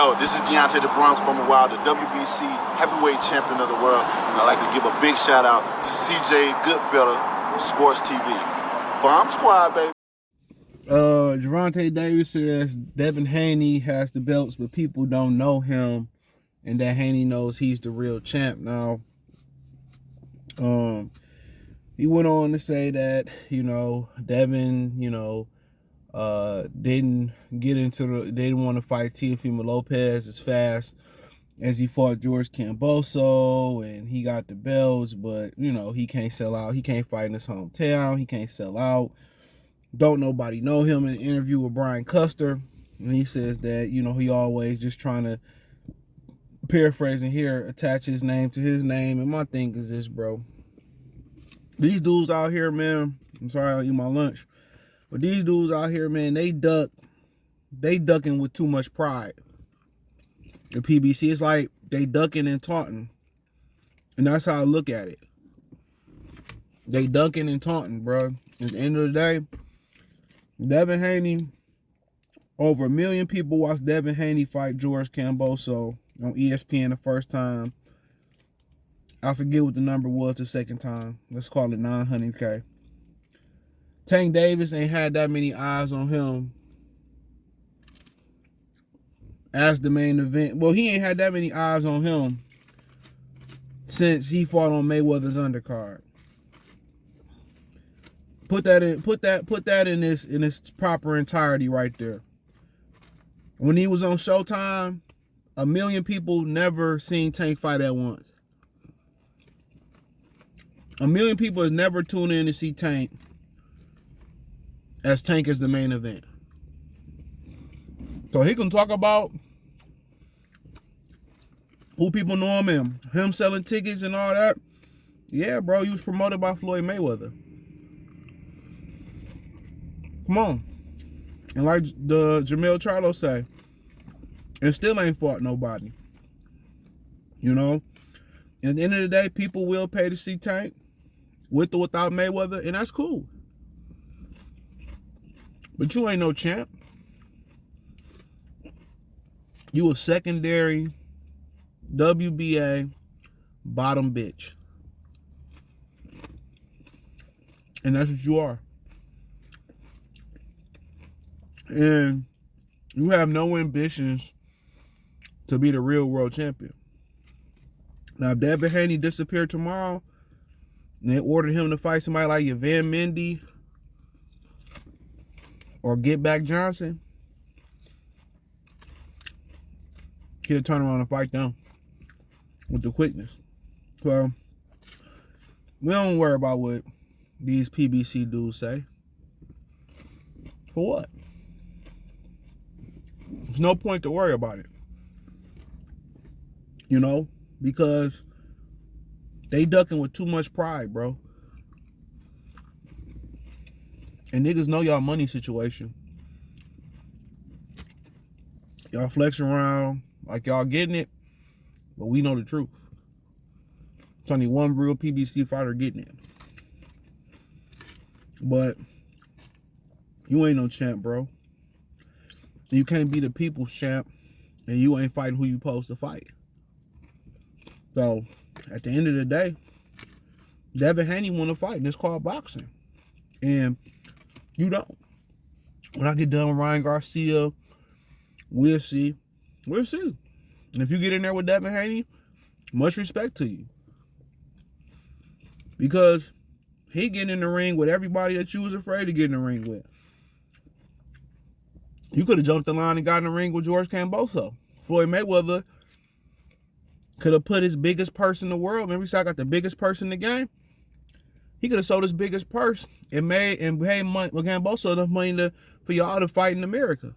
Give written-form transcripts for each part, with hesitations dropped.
Yo, this is Deontay the Bronx Bummer Wild, the WBC heavyweight champion of the world. And I'd like to give a big shout out to CJ Goodfellow, Sports TV. Bomb Squad, baby. Gervonta Davis says Devin Haney has the belts, but people don't know him, and that Haney knows he's the real champ. Now, he went on to say that, Devin, didn't want to fight Teofimo Lopez as fast as he fought George Kambosos, and he got the belts, but, he can't sell out. He can't fight in his hometown. He can't sell out. Don't nobody know him. In an interview with Brian Custer, and he says that, he always just trying to, paraphrasing here, attach his name to his name. And my thing is this, bro. These dudes out here, man, I'm sorry I eat my lunch, but these dudes out here, man, they ducking with too much pride. The PBC, it's like they ducking and taunting. And that's how I look at it. They ducking and taunting, bro. At the end of the day, Devin Haney, over 1 million people watched Devin Haney fight George Kambosos on ESPN the first time. I forget what the number was the second time. Let's call it 900K. Tank Davis ain't had that many eyes on him as the main event. Well, he ain't had that many eyes on him since he fought on Mayweather's undercard. Put that in its proper entirety right there. When he was on Showtime, 1 million people never seen Tank fight at once. 1 million people has never tuned in to see Tank as Tank is the main event. So he can talk about who people know him and him selling tickets and all that. Yeah, bro, he was promoted by Floyd Mayweather. Come on. And like the Jamil Charlo say, and still ain't fought nobody. At the end of the day, people will pay to see Tank with or without Mayweather, and that's cool. But you ain't no champ. You a secondary WBA bottom bitch. And that's what you are. And you have no ambitions to be the real world champion. Now, if Devin Haney disappeared tomorrow and they ordered him to fight somebody like Yvan Mendy or Get Back Johnson, he'll turn around and fight them with the quickness. So, we don't worry about what these PBC dudes say. For what? There's no point to worry about it. Because they ducking with too much pride, bro. And niggas know y'all money situation. Y'all flex around like y'all getting it, but we know the truth. It's only one real PBC fighter getting it. But you ain't no champ, bro. You can't be the people's champ, and you ain't fighting who you supposed to fight. So, at the end of the day, Devin Haney want to fight, and it's called boxing. And you don't. When I get done with Ryan Garcia, we'll see. We'll see. And if you get in there with Devin Haney, much respect to you. Because he getting in the ring with everybody that you was afraid to get in the ring with. You could have jumped the line and got in the ring with George Kambosos. Floyd Mayweather could have put his biggest purse in the world. Remember, he said, I got the biggest purse in the game. He could have sold his biggest purse and paid money with Kambosos enough money for y'all to fight in America.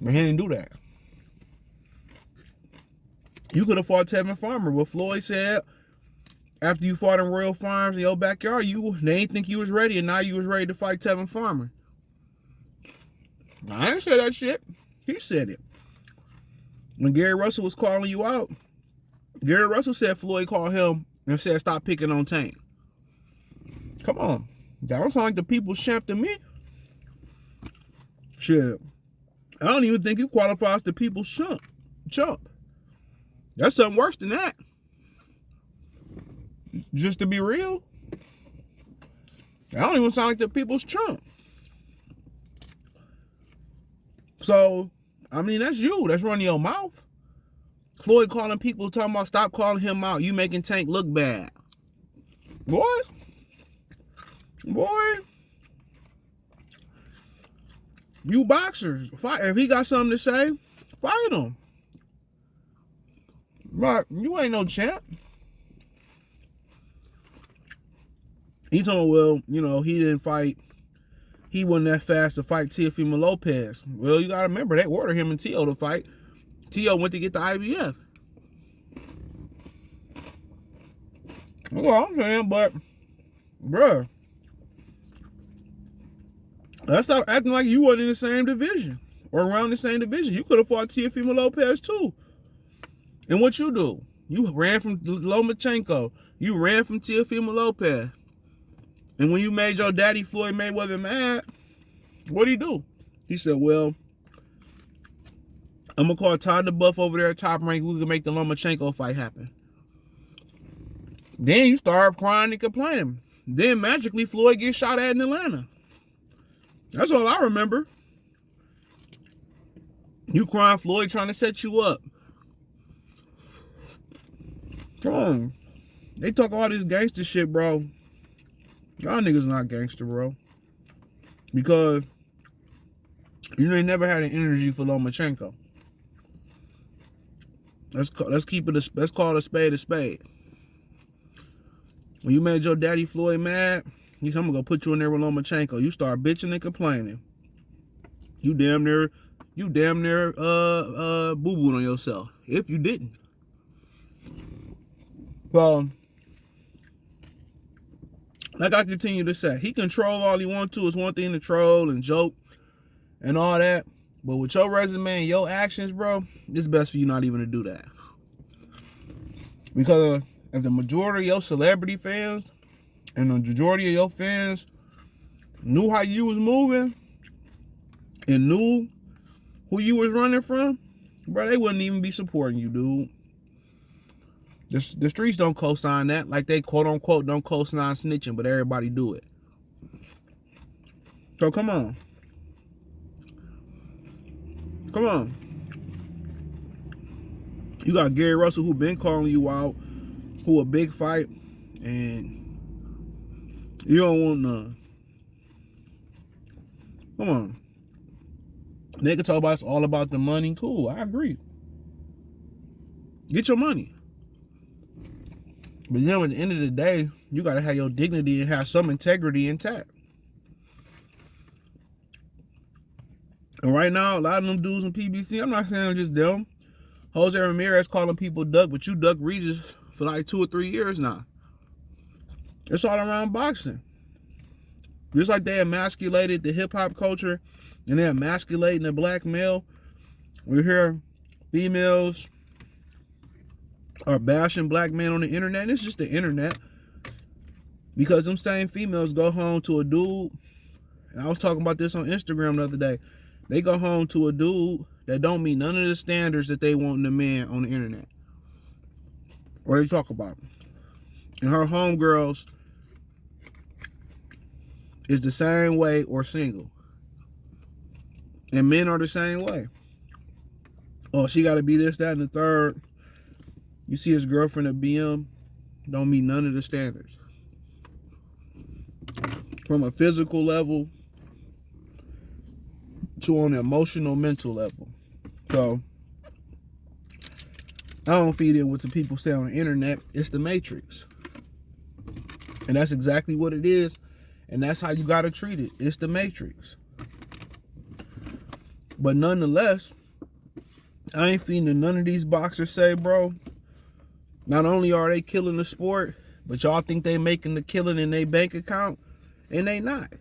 But he didn't do that. You could have fought Tevin Farmer. What Floyd said, after you fought in Royal Farms in your backyard, they didn't think you was ready, and now you was ready to fight Tevin Farmer. I didn't say that shit. He said it. When Gary Russell was calling you out, Gary Russell said Floyd called him and said, stop picking on Tank. Come on. That don't sound like the people's champ to me. Shit. I don't even think he qualifies the people's chump. That's something worse than that. Just to be real, I don't even sound like the people's chump. So, I mean, that's you. That's running your mouth. Floyd calling people, talking about stop calling him out. You making Tank look bad. Boy. You boxers. If he got something to say, fight him. Right. You ain't no champ. He told, well, you know, he didn't fight. He wasn't that fast to fight Teofimo Lopez. Well, you got to remember, they ordered him and Teo to fight. Teo went to get the IBF. Well, I'm saying, but, bruh, let's stop acting like you weren't in the same division or around the same division. You could have fought Teofimo Lopez too. And what you do? You ran from Lomachenko. You ran from Teofimo Lopez. And when you made your daddy Floyd Mayweather mad, what'd he do? He said, well, I'm going to call Todd the Buff over there at Top Rank. We can make the Lomachenko fight happen. Then you start crying and complaining. Then magically Floyd gets shot at in Atlanta. That's all I remember. You crying Floyd trying to set you up. Come on. They talk all this gangster shit, bro. Y'all niggas not gangster, bro. Because you ain't never had an energy for Lomachenko. Let's call it a spade a spade. When you made your daddy Floyd mad, he said, I'm gonna go put you in there with Lomachenko. You start bitching and complaining. You damn near boo-booed on yourself. If you didn't. Well, like I continue to say, he can troll all he wants to. It's one thing to troll and joke and all that. But with your resume and your actions, bro, it's best for you not even to do that. Because if the majority of your celebrity fans and the majority of your fans knew how you was moving and knew who you was running from, bro, they wouldn't even be supporting you, dude. The streets don't co-sign that. Like they quote-unquote don't co-sign snitching, but everybody do it. So come on. Come on. You got Gary Russell who been calling you out, who a big fight, and you don't want none. Come on. They can talk about it's all about the money. Cool, I agree. Get your money. But then at the end of the day, you got to have your dignity and have some integrity intact. And right now, a lot of them dudes in PBC, I'm not saying just them. Jose Ramirez calling people duck, but you duck Regis for like 2 or 3 years now. It's all around boxing. Just like they emasculated the hip-hop culture and they're emasculating the black male, we hear females are bashing black men on the internet. And it's just the internet. Because them same females go home to a dude, and I was talking about this on Instagram the other day. They go home to a dude that don't meet none of the standards that they want in a man on the internet. What they talk about. And her homegirls is the same way or single. And men are the same way. Oh, she got to be this, that, and the third. You see his girlfriend at BM, don't meet none of the standards. From a physical level to on an emotional, mental level. So, I don't feed in what the people say on the internet. It's the Matrix. And that's exactly what it is. And that's how you got to treat it. It's the Matrix. But nonetheless, I ain't feeding none of these boxers say, bro, not only are they killing the sport, but y'all think they making the killing in their bank account, and they not.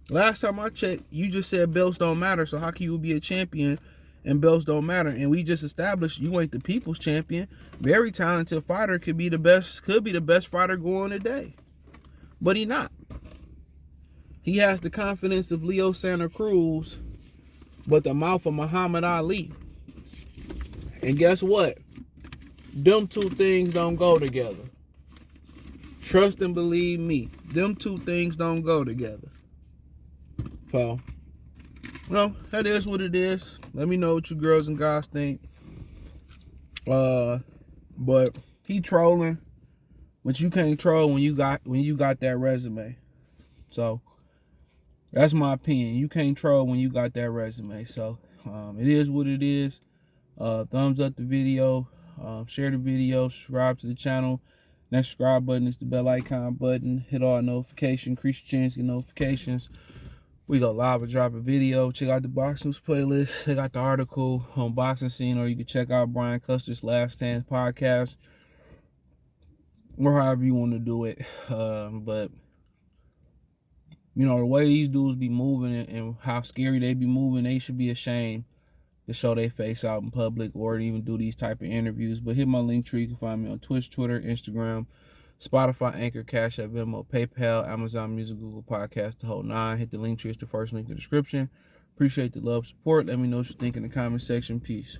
Last time I checked, you just said belts don't matter, so how can you be a champion and belts don't matter? And we just established you ain't the people's champion. Very talented fighter, could be the best fighter going today. But he not. He has the confidence of Leo Santa Cruz but the mouth of Muhammad Ali. And guess what? Them two things don't go together. Trust and believe me. Them two things don't go together. So, well, that is what it is. Let me know what you girls and guys think. But he trolling, but you can't troll when you got that resume. So that's my opinion. You can't troll when you got that resume. So it is what it is. Thumbs up the video, share the video, subscribe to the channel. Next subscribe button is the bell icon button. Hit all notifications, increase your chance to get notifications. We go live or drop a video. Check out the Box News playlist. Check out the article on Boxing Scene, or you can check out Brian Custer's Last Stand podcast, or however you want to do it. But you know, the way these dudes be moving and how scary they be moving, they should be ashamed to show their face out in public or even do these type of interviews. But hit my link tree. You can find me on Twitch, Twitter, Instagram, Spotify, Anchor, Cash App, Venmo, PayPal, Amazon Music, Google Podcast, the whole nine. Hit the link tree. It's the first link in the description. Appreciate the love, support. Let me know what you think in the comment section. Peace.